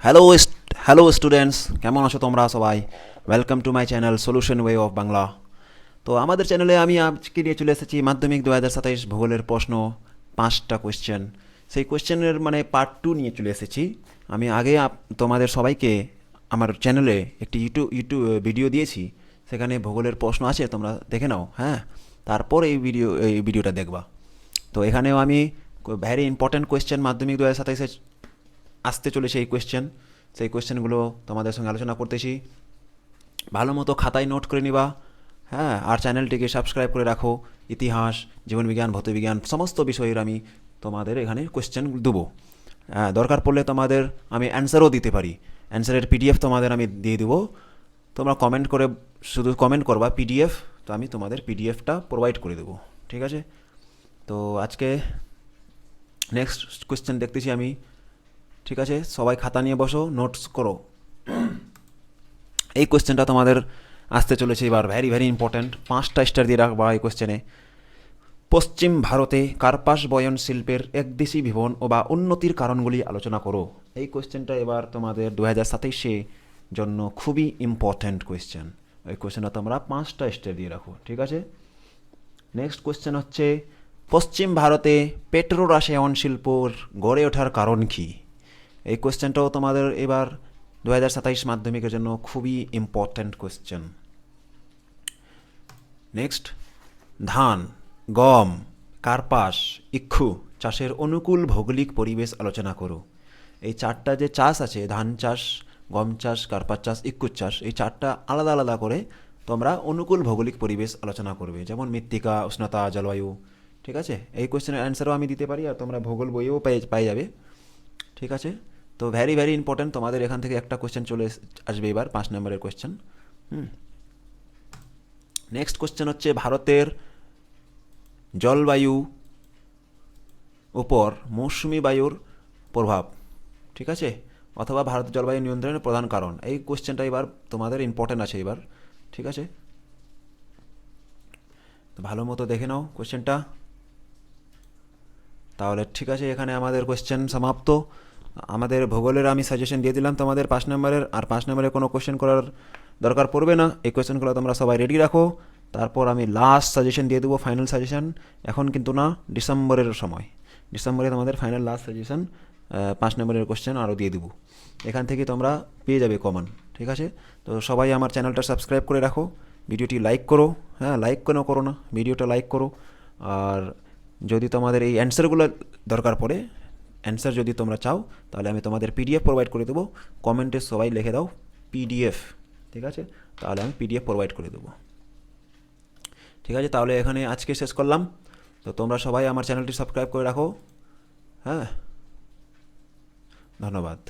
Hello hello students, কেমন আছো তোমরা সবাই? Welcome to my channel solution way of Bangla. তো আমাদের চ্যানেলে আমি আজকে নিয়ে চলে এসেছি মাধ্যমিক 2027 ভূগোলের প্রশ্ন 5টা কোয়েশ্চেন। সেই কোয়েশ্চেনের মানে পার্ট 2 নিয়ে চলে এসেছি। আমি আগে তোমাদের সবাইকে আমার চ্যানেলে একটি ইউটিউব ভিডিও দিয়েছি, সেখানে ভূগোলের প্রশ্ন আছে, তোমরা দেখে নাও। হ্যাঁ, তারপর এই ভিডিওটা দেখবা। তো এখানেও আমি ভ্যারি ইম্পর্ট্যান্ট কোয়েশ্চেন মাধ্যমিক 2027 আসতে চলেছে এই কোয়েশ্চেন, সেই কোয়েশ্চেনগুলো তোমাদের সঙ্গে আলোচনা করতেছি। ভালো মতো খাতায় নোট করে নিবা। হ্যাঁ, আর চ্যানেলটিকে সাবস্ক্রাইব করে রাখো। ইতিহাস, জীবনবিজ্ঞান, ভৌতবিজ্ঞান সমস্ত বিষয়ের আমি তোমাদের এখানে কোয়েশ্চেন দেবো। হ্যাঁ, দরকার পড়লে তোমাদের আমি অ্যান্সারও দিতে পারি। অ্যান্সারের পিডিএফ তোমাদের আমি দিয়ে দেবো। তোমরা কমেন্ট করে শুধু কমেন্ট করবা পিডিএফ, তো আমি তোমাদের পিডিএফটা প্রোভাইড করে দেবো। ঠিক আছে? তো আজকে নেক্সট কোয়েশ্চেন দেখতেছি আমি। ঠিক আছে, সবাই খাতা নিয়ে বসো, নোটস করো। এই কোয়েশ্চেনটা তোমাদের আসতে চলেছে এবার, ভ্যারি ভ্যারি ইম্পর্ট্যান্ট। 5টা স্টার দিয়ে রাখবা এই কোয়েশ্চেনে। পশ্চিম ভারতে কার্পাস বয়ন শিল্পের একদেশী বিবন ও বা উন্নতির কারণগুলি আলোচনা করো। এই কোয়েশ্চেনটা এবার তোমাদের 2027 জন্য খুবই ইম্পর্ট্যান্ট কোয়েশ্চেন। ওই কোয়েশ্চেনটা তোমরা 5টা স্টার দিয়ে রাখো। ঠিক আছে? নেক্সট কোয়েশ্চেন হচ্ছে, পশ্চিম ভারতে পেট্রো রসায়ন শিল্পর গড়ে ওঠার কারণ কী? এই কোয়েশ্চেনটাও তোমাদের এবার 2027 মাধ্যমিকের জন্য খুবই ইম্পর্ট্যান্ট কোয়েশ্চেন। নেক্সট, ধান, গম, কার্পাস, ইক্ষু চাষের অনুকূল ভৌগোলিক পরিবেশ আলোচনা করো। এই 4টা যে চাষ আছে, ধান চাষ, গম চাষ, কার্পাস চাষ, ইক্ষু চাষ, এই 4টা আলাদা আলাদা করে তোমরা অনুকূল ভৌগোলিক পরিবেশ আলোচনা করবে, যেমন মৃত্তিকা, উষ্ণতা, জলবায়ু। ঠিক আছে? এই কোয়েশ্চেনের অ্যান্সারও আমি দিতে পারি, আর তোমরা ভূগোল বইয়েও পাই যাবে। ঠিক আছে? তো ভ্যারি ভ্যারি ইম্পর্ট্যান্ট, তোমাদের এখান থেকে একটা কোয়েশ্চেন চলে আসবে এবার, 5 নম্বরের কোয়েশ্চেন। নেক্সট কোয়েশ্চেন হচ্ছে, ভারতের জলবায়ু উপর মৌসুমি বায়ুর প্রভাব। ঠিক আছে? অথবা ভারতের জলবায়ু নিয়ন্ত্রণের প্রধান কারণ। এই কোয়েশ্চেনটা এবার তোমাদের ইম্পর্ট্যান্ট আছে এবার। ঠিক আছে? তো ভালো মতো দেখে নাও কোয়েশ্চেনটা। তাহলে ঠিক আছে, এখানে আমাদের কোয়েশ্চেন সমাপ্ত। আমাদের ভূগোলের আমি সাজেশন দিয়ে দিলাম তোমাদের 5 নম্বরের, আর 5 নম্বরে কোনো কোয়েশ্চেন করার দরকার পড়বে না। এই কোয়েশ্চেনগুলো তোমরা সবাই রেডি রাখো। তারপর আমি লাস্ট সাজেশন দিয়ে দেবো, ফাইনাল সাজেশন। এখন কিন্তু না, ডিসেম্বরের সময়, ডিসেম্বরে তোমাদের ফাইনাল লাস্ট সাজেশন 5 নম্বরের কোয়েশ্চেন আরও দিয়ে দেবো। এখান থেকে তোমরা পেয়ে যাবে কমন। ঠিক আছে? তো সবাই আমার চ্যানেলটা সাবস্ক্রাইব করে রাখো, ভিডিওটি লাইক করো। হ্যাঁ, লাইক কেন করো না, ভিডিওটা লাইক করো। আর যদি তোমাদের এই অ্যান্সারগুলো দরকার পড়ে, অ্যান্সার যদি তোমরা চাও, তাহলে আমি তোমাদের পিডিএফ প্রোভাইড করে দেবো। কমেন্টে সবাই লিখে দাও পিডিএফ। ঠিক আছে? তাহলে আমি পিডিএফ প্রোভাইড করে দেবো। ঠিক আছে? তাহলে এখানে আজকে শেষ করলাম। তো তোমরা সবাই আমার চ্যানেলটি সাবস্ক্রাইব করে রাখো। হ্যাঁ, ধন্যবাদ।